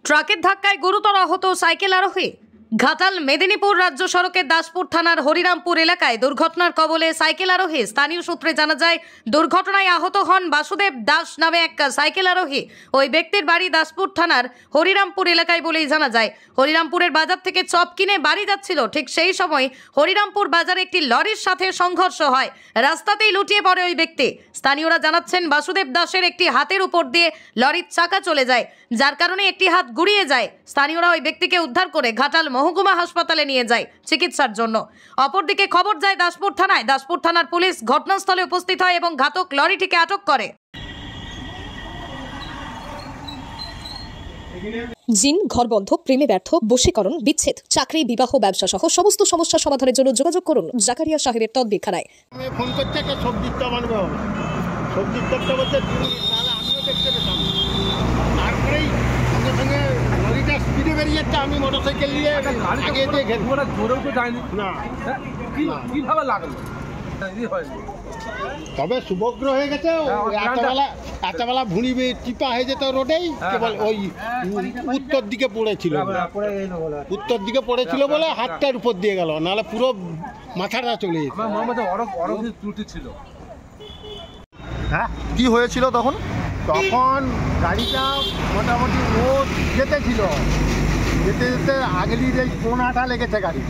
ট্রাকের ধাক্কায় গুরুতর আহত সাইকেল আরোহী। ঘাটাল মেদিনীপুর রাজ্য সড়কের দাসপুর থানার হরিরামপুর এলাকায় দুর্ঘটনার কবলে সাইকেল আরোহী। স্থানীয় সূত্রে জানা যায়, দুর্ঘটনায় আহত হন বাসুদেব দাস নামে এক সাইকেল আরোহী। ওই ব্যক্তির বাড়ি দাসপুর থানার হরিরামপুর এলাকায় বলেই জানা যায়। হরিরামপুরের বাজার থেকে চপ কিনে বাড়ি যাচ্ছিল, ঠিক সেই সময় হরিরামপুর বাজারে একটি লরির সাথে সংঘর্ষ হয়। রাস্তাতেই লুটিয়ে পড়ে ওই ব্যক্তি। স্থানীয়রা জানাচ্ছেন, বাসুদেব দাসের একটি হাতের উপর দিয়ে লরির চাকা চলে যায়, যার কারণে একটি হাত গুড়িয়ে যায়। স্থানীয়রা ওই ব্যক্তিকে উদ্ধার করে ঘাটাল মহকুমা হাসপাতালে নিয়ে যায় চিকিৎসার জন্য। অপরদিকে খবর যায় দাসপুর থানায়। দাসপুর থানার পুলিশ ঘটনাস্থলে উপস্থিত হয় এবং ঘাতক লরিটিকে আটক করে। জিন, ঘরবন্ধ, প্রেমে ব্যর্থ, বশীকরণ, বিচ্ছেদ, চাকরি, বিবাহ, ব্যবসা সহ সমস্ত সমস্যা সমাধানের জন্য যোগাযোগ করুন জাকারিয়া সাহেবের তদবিরখানায়। আমি ফোন করতে একটা সবজির চপ আনবে হবে, সবজির চপটা বলতে তাহলে আমিও দেখতে পেতাম। তারপরেই সঙ্গে সঙ্গে লরিটা স্পিডে বেরিয়ে যাচ্ছে, আমি মোটরসাইকেল নিয়ে আগে দিয়ে ধরেও তো যায়নি না, কিভাবে লাগলো? তবে শুভগ্র হয়ে গেছে। এতবেলা ভুঁড়ি টিপা হয়ে যেত রোডেই, কেবল ওই উত্তর দিকে পড়েছিল, বলে হাতটার উপর দিয়ে গেল, নাহলে পুরো মাথাটা চলে যেত। ত্রুটি ছিল। হ্যাঁ, কি হয়েছিল তখন? তখন গাড়িটা মোটামুটি ও যেতে যেতে আগেলির এই কোনাটা লেগেছে গাড়ি।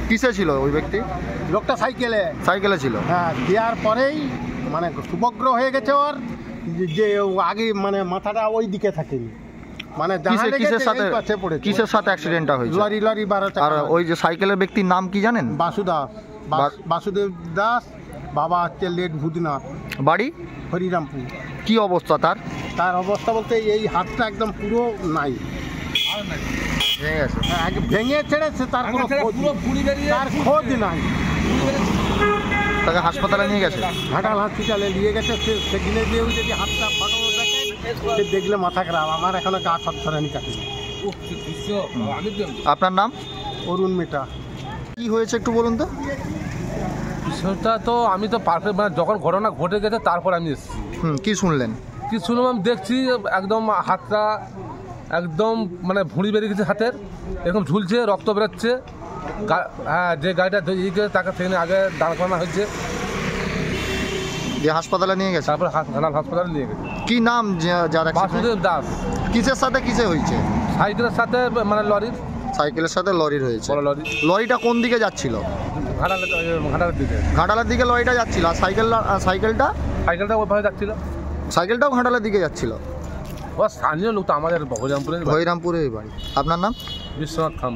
কিসে ছিল ওই ব্যক্তি? লোকটা সাইকেলে ছিল। হ্যাঁ, দেওয়ার পরেই মানে শুভগ্র হয়ে গেছে ওর, যে আগে মানে মাথাটা ওই দিকে থাকেনি, মানে কিসের সাথে অ্যাক্সিডেন্টটা হয়েছে? লরি 12 চাকা। আর ওই যে সাইকেলের ব্যক্তির নাম কি জানেন? বাসুদেব দাস, বাবা হচ্ছে লেট ভূতনাথ, বাড়ি হরিরামপুর। কি অবস্থা তার অবস্থা বলতে এই হাতটা একদম পুরো নাই, ভেঙে গেছে। ভেঙে ছেড়েছে, তার কোনো খোঁজ নাই। তাকে হাসপাতালে নিয়ে গেছে, ঘাটাল হসপিটালে নিয়ে গেছে। সেখানে গিয়েও যদি হাতটা ফাটানো দেখে, সে দেখলে মাথা খারাপ। আমার এখনো গা ছটছটানি কাটেনি। আপনার নাম? অরুণ মেটা। কি হয়েছে একটু বলুন তো। বিষয়টা তো আমি তো পারফেক্ট, মানে যখন ঘটনা ঘটে গেছে তারপর আমি এসেছি। কি শুনলেন? আমি দেখছি একদম হাতটা একদম মানে ভুঁড়ি বেরিয়ে গেছে, হাতের এরকম ঝুলছে, রক্ত বেরোচ্ছে। হ্যাঁ, যে গাড়িটা তাকে সেখানে আগে দাঁড় করানো হয়েছে, যে হাসপাতালে নিয়ে গেছে, তারপর হাসপাতালে নিয়ে গেছে। কি নাম যার? বাসুদেব দাস। কিসের সাথে হয়েছে? সাইকেলের সাথে, মানে লরির। সাইকেলের সাথে লরির হয়েছে। লরিটা কোন দিকে যাচ্ছিল? ঘাটালের দিকে লরিটা যাচ্ছিল। আর সাইকেলটা ওইভাবে যাচ্ছিল। সাইকেলটাও ঘাটালের দিকে যাচ্ছিল। ও স্থানীয় লোক তো আমাদের হরিরামপুরের বাড়ি। আপনার নাম? বিশ্বনাথ খান।